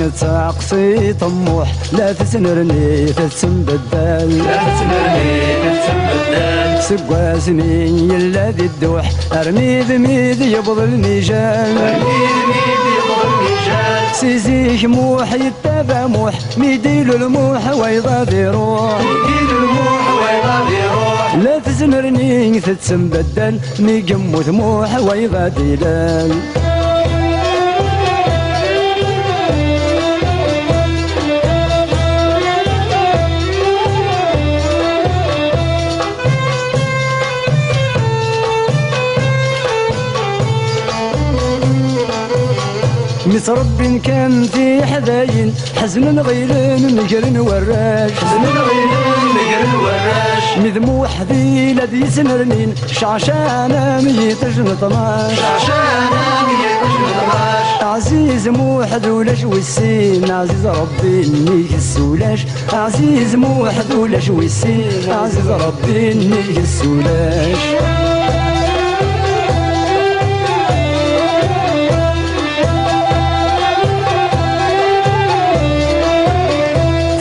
تقصي طموح لا تسنرني تتسنبدل لا تسنرني تتسنبدل سقاسني الذي الدوح ارمي ذميد يبض الميجان ارمي ذميد يبض الميجان سيزيك موح يتبع موح ميديل الموح ويضاد يروح ميديل الموح ويضاد يروح لا تسنرني تتسنبدل ميقم ثموح ويضاد يلال مترب كان في حذاين حزن غيلان نقرن وراش حزن غيلان نقرن وراش مذموح ذي لذي سنرنين شعشانا ميتجن طماش شعشانا ميتجن طماش عزيز موحد ولاش والسين عزيز ربي نيك السولاش عزيز موحد ولاش والسين عزيز ربي نيك السولاش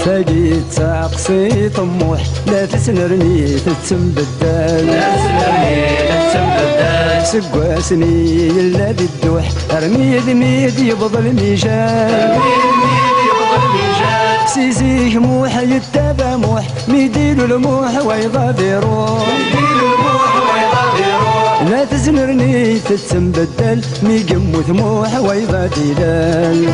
فاقيت تقصي طموح لا تسنرني تتسنبدل لا تسنرني تتسنبدل سقاسني الذي الدوح ارمي ذميد يبض الميجان ارمي ذميد يبض الميجان سيزيك موح يتبع موح ميديل الموح ويضاد يروح ميديل الموح ويضاد يروح لا تسنرني تتسنبدل ميقم ثموح ويضاد يلال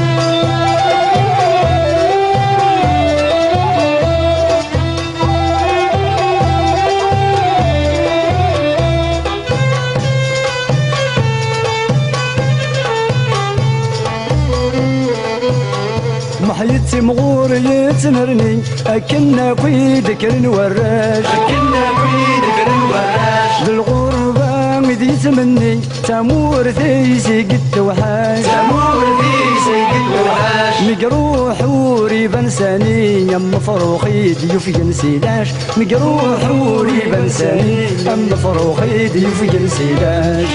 محيت مغور يتنرني أكنا قيدك الوراش أكنا قيدك الوراش بالغربة مدي تمني تمور ثيسي قد وحاش تمور ثيسي قد وحاش مقروح وريبا ساني يم فروخي ضيوف ينسيلاش مقروح وريبا ساني يم فروخي ضيوف ينسيلاش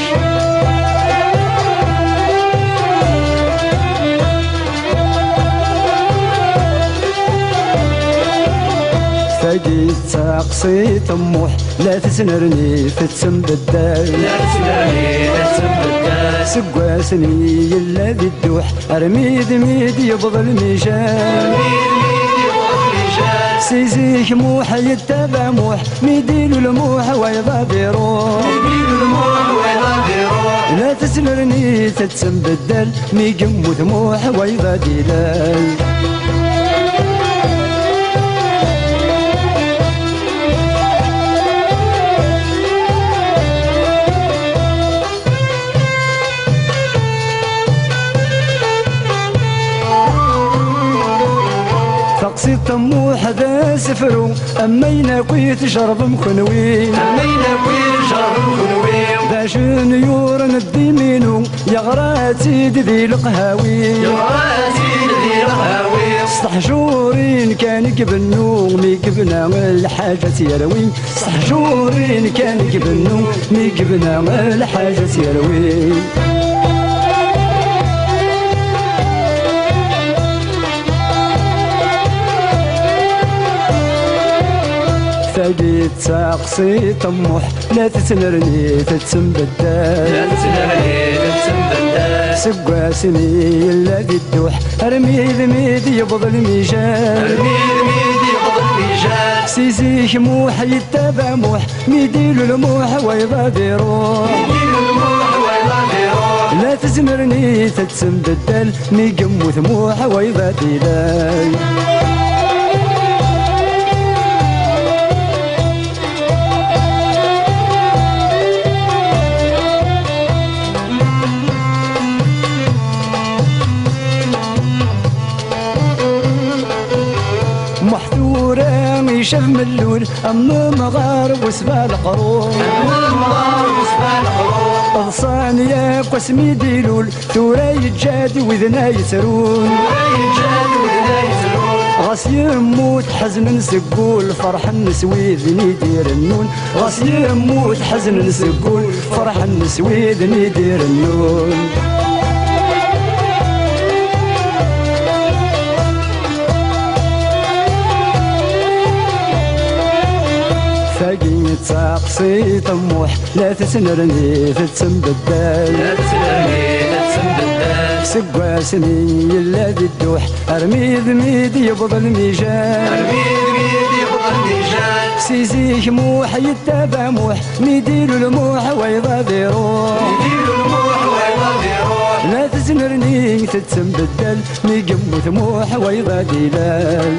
فاقيت تقصي طموح لا تسنرني تتسنبدل لا تسنرني تتسنبدل سقاسني الذي الدوح ارمي ذميد يبض الميجان ارمي ذميد يبض الميجان سيزيك موح يتبع موح ميديل الموح ويضاد يروح ميديل الموح ويضاد يروح لا تسنرني تتسنبدل ميقم ثموح ويضاد يلال تقصي طموح ذا سفرو أمينا كويت شرب مخنوين أمينا كويت شرب مخنوين ذا جنيور نديمينو يغراتي ذي القهاوين يغراتي ذي القهاوين صحجورين كان يقبنو مي قبنا الحاجة يروين صحجورين كان يقبنو مي قبنا الحاجة يروين فاقيت تقصي طموح لا تسنرني تتسنبدل لا تسنرني تتسنبدل سقاسني الذي الدوح ارمي ذميد يبض الميجان ارمي ذميد يبض الميجان سيزيك موح يتبع موح ميديل الموح ويضاد يروح ميديل الموح ويضاد يروح لا تسنرني تتسنبدل ميقم ثموح ويضاد يلال محثورة شاف ملول أما مغار وسبال قرون أما مغار وسبال قرون أغصانيا قسمي ديلول ثورا يتجاد وذنا يسرون غاس يموت حزن نسقول فرح نسويد ندير النون غاس يموت حزن نسقول فرح نسويد ندير النون تساقسي طموح لا تسنرني تتسنبدل لا تسنرني تتسنبدل سقاسني يلا الدوح ارمي ذميد يبض الميجان ارمي ذميد يبض الميجان سيزيك موح يتابع موح ميدير الموح ويضا يروح ميدير الموح ويضا يروح لا تسنرني تتسنبدل ميقم طموح ويضا دلال